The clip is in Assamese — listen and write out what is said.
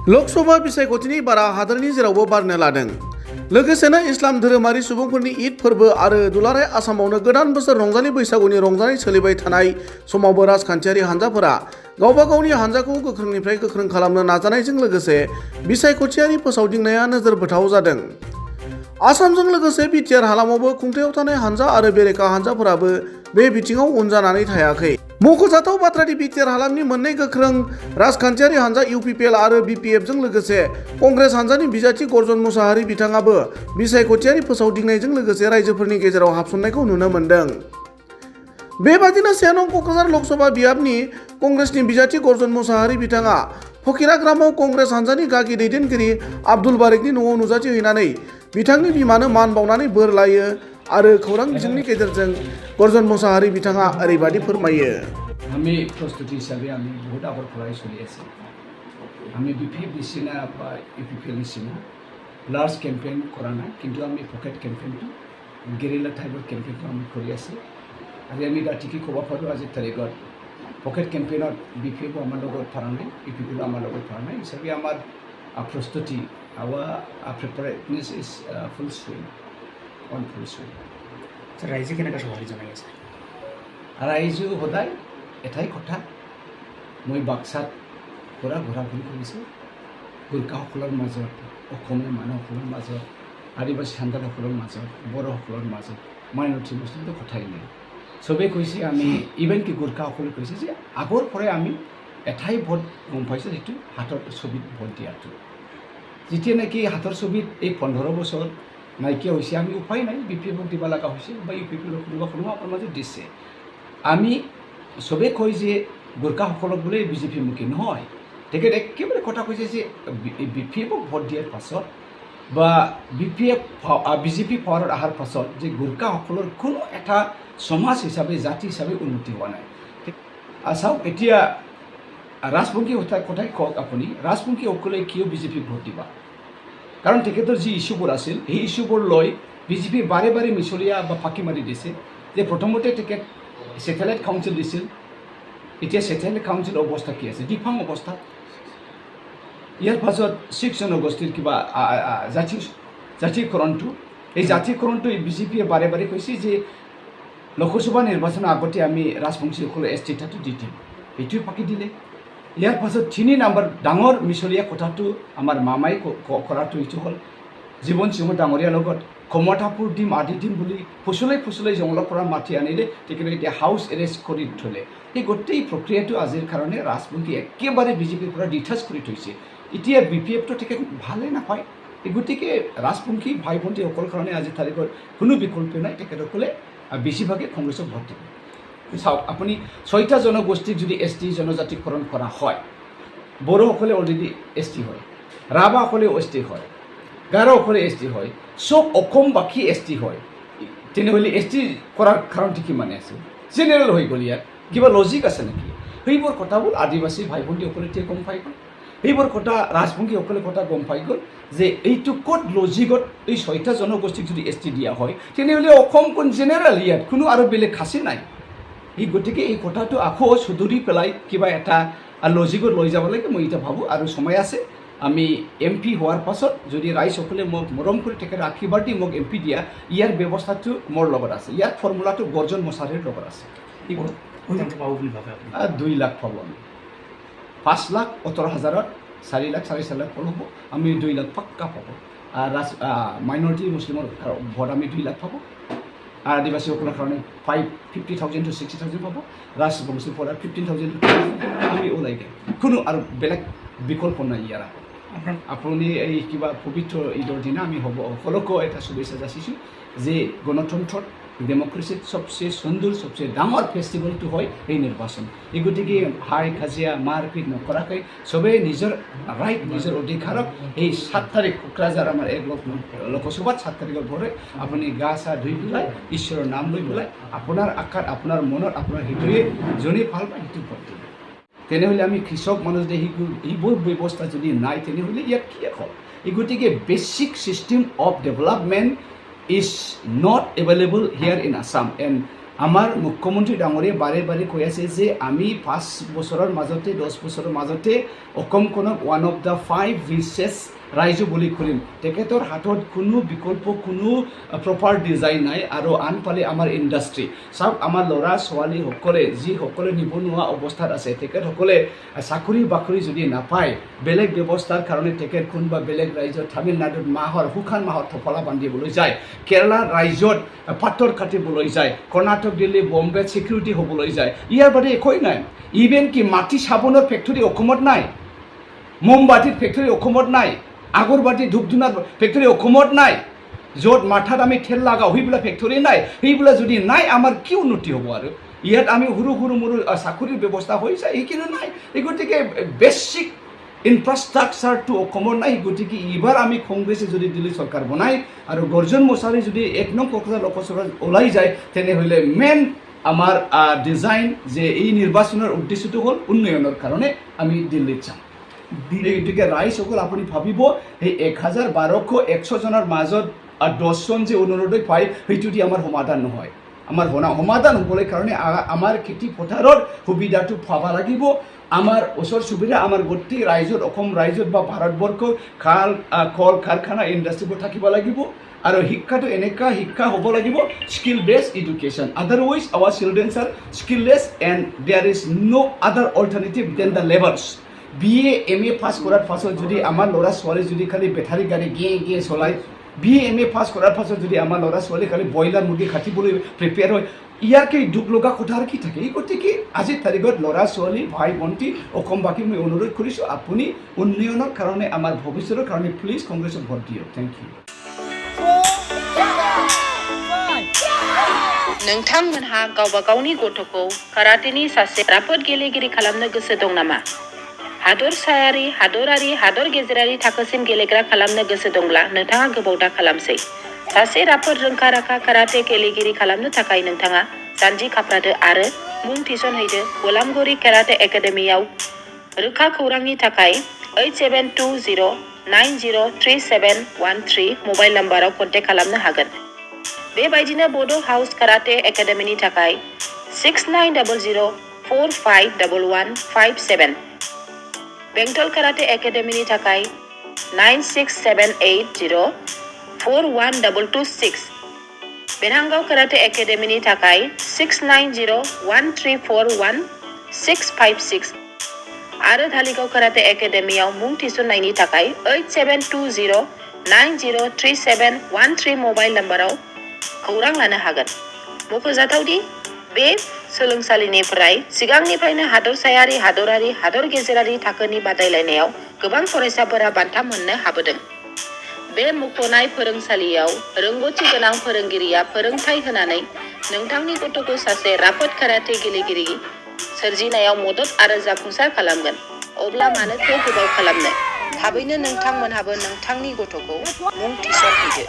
लोकसभा बिसायख'थिनि बारा हादोरनि जेरावबो बारनो लादों। लोगोसेनो इस्लाम धोरोमारि सुबुंफोरनि ईद फोरबो आरो दुलाराय आसामावनो गोदान बोसोर रंजालि बैसागुनि रंजानाय सोलिबाय थानाय समावबो राजखान्थियारि हान्जाफोरा गावबा गावनि हान्जाखौ गोख्रोंनिफ्राय गोख्रों खालामनो नाजानायजों लोगोसे बिसायख'थियारि फोसावदिंनाया नोजोर बोथाव जादों। आसामजों लोगोसे बिटिआर हालामावबो खुंथायाव थानाय हान्जा आरो बेरेखा हान्जाफोराबो बे बिथिङाव उन जानानै थायाखै। मख'जाथाव बाथ्रादि बिटिआर हालामनि मोननै गोख्रों राजखान्थियारि हान्जा इउपिपिएल आरो बिपिएफजों लोगोसे कंग्रेस हान्जानि बिजाथि गर्जन मुसाहारि बिथाङाबो बिसायख'थियारि फोसावदिंनायजों लोगोसे रायजोफोरनि गेजेराव हाबसननायखौ नुनो मोन्दों। बेबादिनो 1 नं क'क्राझार लकसभा बियाबनि कंग्रेसनि बिजाथि गर्जन मुसाहारि बिथाङा फकिराग्रामाव कंग्रेस हान्जानि गागि दैदेनगिरि आब्दुल बारिकनि न'आव नुजाथिहैनानै बिथांनि बिमानो मान बावनानै बोर लायो आरो खौरां बिजोंनि गेजेरजों गर्जन मुसाहारि बिथाङा ओरैबादि फोरमायो। আমি প্রস্তুতি হিসাবে আমি বহুত আগৰ পৰাই চলি আছে। আমি বিপিএফ নিচিনা বা ইউপিপিএল নিচিনা লাৰ্জ কেম্পেইন কৰা নাই, কিন্তু আমি পকেট কেম্পেইনটো গেৰিলা টাইপৰ কেম্পেইনটো আমি কৰি আছোঁ। আজি আমি ৰাতিকে ক'ব পাৰোঁ আজিৰ তাৰিখত পকেট কেম্পেইনত বিপিএফো আমাৰ লগত পৰা নাই, ইউপিপিএলো আমাৰ লগত পৰা নাই হিচাপে আমাৰ প্ৰস্তুতি our preparedness is full swing, on full swing. ৰাইজে কেনেকৈ সঁহাৰি জনাই আছে? ৰাইজে সদায় এটাই কথা, মই বাক্সাত পৰা ঘূৰা-ঘূৰি কৰিছোঁ, গোৰ্খাসকলৰ মাজত, অসমীয়া মানুহসকলৰ মাজত, আদিবাসী সান্তালসকলৰ মাজত, বড়োসকলৰ মাজত, মাইনৰিটি মুছলিমটো কথাই নাই। চবেই কৈছে, আমি ইভেন কি গোৰ্খাসকলে কৈছে যে আগৰ পৰাই আমি এটাই ভোট গম পাইছোঁ, যিটো হাতৰ ছবিত ভোট দিয়াটো। যেতিয়া নেকি হাতৰ ছবিত এই 15 বছৰ নাইকিয়া হৈছে, আমি উপায় নাই, বিপিএফক দিব লগা হৈছে বা ইউপিপিএলক কোনোবা আমাৰ মাজত দিছে। আমি চবেই কয় যে গোৰ্খাসকলক বোলে বিজেপি মুখী নহয়, তেখেতে একেবাৰে কথা কৈছে যে বিপিএফক ভোট দিয়াৰ পাছত বা বিজেপি পাৱাৰত অহাৰ পাছত যে গোৰ্খাসকলৰ কোনো এটা সমাজ হিচাপে জাতি হিচাপে উন্নতি হোৱা নাই। চাওক, এতিয়া ৰাজবংশী কথাই কওক আপুনি, ৰাজবংশীসকলে কিয় বিজেপিক ভোট দিবা? কাৰণ তেখেতৰ যি ইছ্যুবোৰ আছিল সেই ইছ্যুবোৰ লৈ বিজেপি বাৰে বাৰে মিছলীয়া বা ফাঁকি মাৰি দিছে। যে প্ৰথমতে তেখেত ছেটেলাইট কাউন্সিল দিছিল, এতিয়া ছেটেলাইট কাউন্সিল অৱস্থা কি আছে? ডিফাং অৱস্থা। ইয়াৰ পাছত 6 জনগোষ্ঠীৰ কিবা জাতীয়কৰণটো, এই জাতীয়কৰণটো বিজেপিয়ে বাৰে বাৰে কৈছে যে লোকসভা নিৰ্বাচনৰ আগতে আমি ৰাজবংশীসকলৰ এষ্টিটাটো দি দিম, এইটোৱে ফাঁকি দিলে। ইয়াৰ পাছত 3 নম্বৰ ডাঙৰ মিছলীয়া কথাটো আমাৰ মামাই কৰাটো এইটো হ'ল জীৱন সিংহ ডাঙৰীয়াৰ লগত ক্ষমতাবোৰ দিম, আদি দিম বুলি ফুচলাই জংঘলৰ পৰা মাতি আনিলে, তেখেতে এতিয়া হাউচ এৰেষ্ট কৰি থ'লে। সেই গোটেই প্ৰক্ৰিয়াটো আজিৰ কাৰণে ৰাজবংশী একেবাৰে বিজেপিৰ পৰা ডিটাচ কৰি থৈছে। এতিয়া বিপিএফটো তেখেত ভালেই নাপায়, গতিকে ৰাজবংশী ভাই ভণ্টিসকলৰ কাৰণে আজিৰ তাৰিখত কোনো বিকল্প নাই, তেখেতসকলে বেছিভাগে কংগ্ৰেছক ভোট দিব। চাওক, আপুনি 6টা জনগোষ্ঠীক যদি এছটি জনজাতিকৰণ কৰা হয়, বড়োসকলে অলৰেডি এছটি হয়, ৰাভাসকলে এছটি হয়, গাৰোসকলে এছটি হয়, চব অসমবাসী এছটি হয়, তেনেহ'লে এছটি কৰাৰ কাৰণটো কিমান আছে? জেনেৰেল হৈ গ'ল, ইয়াত কিবা লজিক আছে নেকি? সেইবোৰ কথাবোৰ আদিবাসী ভাই ভণ্টিসকলে এতিয়া গম পাই গ'ল, সেইবোৰ কথা ৰাজবংশীসকলে কথা গম পাই গ'ল যে এইটো ক'ত লজিকত এই 6টা জনগোষ্ঠীক যদি এছটি দিয়া হয়, তেনেহ'লে অসমখন জেনেৰেল, ইয়াত কোনো আৰু বেলেগ খাচী নাই। এই গতিকে এই কথাটো আকৌ সুধৰি পেলাই কিবা এটা লজিকত লৈ যাব লাগে, মই এতিয়া ভাবোঁ। আৰু সময় আছে, আমি MP হোৱাৰ পাছত যদি ৰাইজসকলে মোক মৰম কৰি তেখেতে আশীৰ্বাদ দি মোক MP দিয়া, ইয়াৰ ব্যৱস্থাটো মোৰ লগত আছে, ইয়াৰ ফৰ্মুলাটো গৰ্জন মুছাহাৰিৰ লগত আছে। 2 লাখ পাব আমি, 5,17,000ত 4 লাখ 4.5 লাখ হ'ব, আমি 2 লাখ পাক্কা পাব। মাইনৰিটি মুছলিমৰ ভোট আমি 2 লাখ পাব, আৰু আদিবাসীসকলৰ কাৰণে 50,000 to 60,000 পাব, ৰাজবংশীৰ পৰা 15,000 to 20,000 আমি ওলাই দিম, কোনো আৰু বেলেগ বিকল্প নাই ইয়াৰ। আপুনি এই কিবা পবিত্ৰ ঈদৰ দিনা আমি সকলোকে এটা শুভেচ্ছা যাচিছোঁ যে গণতন্ত্ৰত ডেমক্ৰেচিত সবচে সুন্দৰ সবচে ডাঙৰ ফেষ্টিভেলটো হয় এই নিৰ্বাচন। এই গতিকে হাই কাজিয়া মাৰপিট নকৰাকৈ চবেই নিজৰ ৰাইট, নিজৰ অধিকাৰক এই 7 তাৰিখ কোকৰাঝাৰ আমাৰ এক লোকসভাত 7 তাৰিখৰ পৰে আপুনি গা চা ধুই পেলাই ঈশ্বৰৰ নাম লৈ পেলাই আপোনাৰ আকাৰ আপোনাৰ মনত আপোনাৰ হৃদয়ে যোনে ভাল পায় সেইটো ভোট দিব। তেনেহ'লে আমি কৃষক মানুহ যে এইবোৰ ব্যৱস্থা যদি নাই, তেনেহ'লে ইয়াত কি হ'ল? এই গতিকে basic system of development is not available here in Assam, and আমাৰ মুখ্যমন্ত্ৰী ডাঙৰীয়ে বাৰে বাৰে কৈ আছে যে আমি 5 বছৰৰ মাজতে 10 বছৰৰ মাজতে অসমখনক ওৱান অফ দ্য 5 ৰিচেষ্ট ৰাজ্য বুলি কৰিম তেখেতৰ হাতত কোনো বিকল্প কোনো প্ৰপাৰ ডিজাইন নাই আৰু আনফালে আমাৰ ইণ্ডাষ্ট্ৰি চাওক আমাৰ ল'ৰা ছোৱালীসকলে যিসকলে নিবনুৱা অৱস্থাত আছে তেখেতসকলে চাকৰি বাকৰি যদি নাপায় বেলেগ ব্যৱস্থাৰ কাৰণে তেখেত কোনোবা বেলেগ ৰাজ্যত তামিলনাডুত শুকান মাহত থপলা বান্ধিবলৈ যায় কেৰালা ৰাজ্যত পাথৰ কাটিবলৈ যায় কৰ্ণাটক দিল্লী বম্বেত ছিকিউৰিটি হ'বলৈ যায় ইয়াৰ বাদে একোৱেই নাই ইভেন কি মাটি চাবোনৰ ফেক্টৰী অসমত নাই মোমবাতিৰ ফেক্টৰী অসমত নাই আগৰবাতি ধূপ ধূনাৰ ফেক্টৰী অসমত নাই য'ত মাথাত আমি ঠেল লগাওঁ সেইবিলাক ফেক্টৰী নাই সেইবিলাক যদি নাই আমাৰ কি উন্নতি হ'ব আৰু ইয়াত আমি সৰু সৰু মৰু চাকৰিৰ ব্যৱস্থা হৈ যায় সেইখিনি নাই এই গতিকে বেছিক ইনফ্ৰাষ্ট্ৰাকচাৰটো অসমৰ নাই গতিকে এইবাৰ আমি কংগ্ৰেছে যদি দিল্লী চৰকাৰ বনায় আৰু গৰ্জন মছাৰী যদি 1 নং কক্সবাজাৰ লোকসভাত ওলাই যায় তেনেহ'লে মেইন আমাৰ ডিজাইন যে এই নিৰ্বাচনৰ উদ্দেশ্যটো হ'ল উন্নয়নৰ কাৰণে আমি দিল্লীত যাম গতিকে ৰাইজসকল আপুনি ভাবিব সেই 1200-100 জনৰ মাজত 10 জন যে অৰুণোদয় পায় সেইটো দি আমাৰ সমাধান নহয় আমাৰ সমাধান হ'বলৈ কাৰণে আমাৰ খেতি পথাৰৰ সুবিধাটো পাব লাগিব আমাৰ ওচৰ চুবুৰীয়া আমাৰ গোটেই ৰাজ্যত অসম ৰাজ্যত বা ভাৰতবৰ্ষ কল কাৰখানা ইণ্ডাষ্ট্ৰীবোৰ থাকিব লাগিব আৰু শিক্ষাটো এনেকুৱা শিক্ষা হ'ব লাগিব skill based education otherwise our childrens are skillless and there is no' other alternative then the labours BA MA pass কৰাৰ পাছত যদি আমাৰ ল'ৰা ছোৱালী যদি খালি বেটাৰী গাড়ী গিয়ে চলায় BA MA পাছ কৰাৰ পাছত যদি আমাৰ ল'ৰা ছোৱালী খালি ব্ৰইলাৰ মুৰ্গী কাটিবলৈ প্ৰিপেয়াৰ হয় ইয়াৰকে দুখ লগা কথা আৰু কি থাকে এই গতিকে আজিৰ তাৰিখত ল'ৰা ছোৱালী ভাই ভণ্টি অসমবাসীক মই অনুৰোধ কৰিছোঁ আপুনি উন্নয়নৰ কাৰণে আমাৰ ভৱিষ্যতৰ কাৰণে প্লিজ কংগ্ৰেছক ভোট দিয়ক থেংক ইউ नोंथांमोनहा गावबा गावनि गथ'खौ काराटेनि सासे राफोद गेलेगिरि खालामनो गोसो दं नामा? हादरसायारि, हादरारि, हादर गेजेरारि थाखोसिम गेलेग्रा खालामनो गोसो दंब्ला नोंथाङा गोबाव दा खालामसै। सासे राफोद रोंखा-राखा काराटे गेलेगिरि खालामनो थाखाय नोंथाङा जानजि खाफ्रादो आरो मुं थिसनहैदो गलामगुरि काराटे एकाडेमियाव। रोखा खौरांनि थाखाय 8720903713 मबाइल नाम्बाराव कन्टेक्ट खालामनो हागोन। बेबायदिनो बड' हाउस काराटे एकाडेमिनि थाखाय 6900451157 बेंटल काराटे एकाडेमिनि थाखाय 9678041226 बेरहांगाव काराटे एकाडेमिनि थाखाय 6901341656 आरो धालिगाव काराटे एकाडेमियाव मुं थिसननायनि थाखाय 8720903713 मबाइल नाम्बाराव खौरां लानो हागोन। मख'जाथावदि बे सोलोंसालिनिफ्राय सिगांनिफ्रायनो हादरसायारि, हादरारि, हादर गेजेरारि थाखोनि बादायलायनायाव गोबां फरायसाफोरा बान्था मोननो हाबोदों। बे मुंख'नाय फोरोंसालियाव रोंग'थि गोनां फोरोंगिरिया फोरोंथाय होनानै नोंथांनि गथ'खौ सासे राफोद काराटे गेलेगिरि सोरजिनायाव मदद आरो जाफुंसार खालामगोन। अब्ला मानोथो गोबाव खालामनो? थाबैनो नोंथांमोनहाबो नोंथांनि गथ'खौ मुं थिसनहैदो।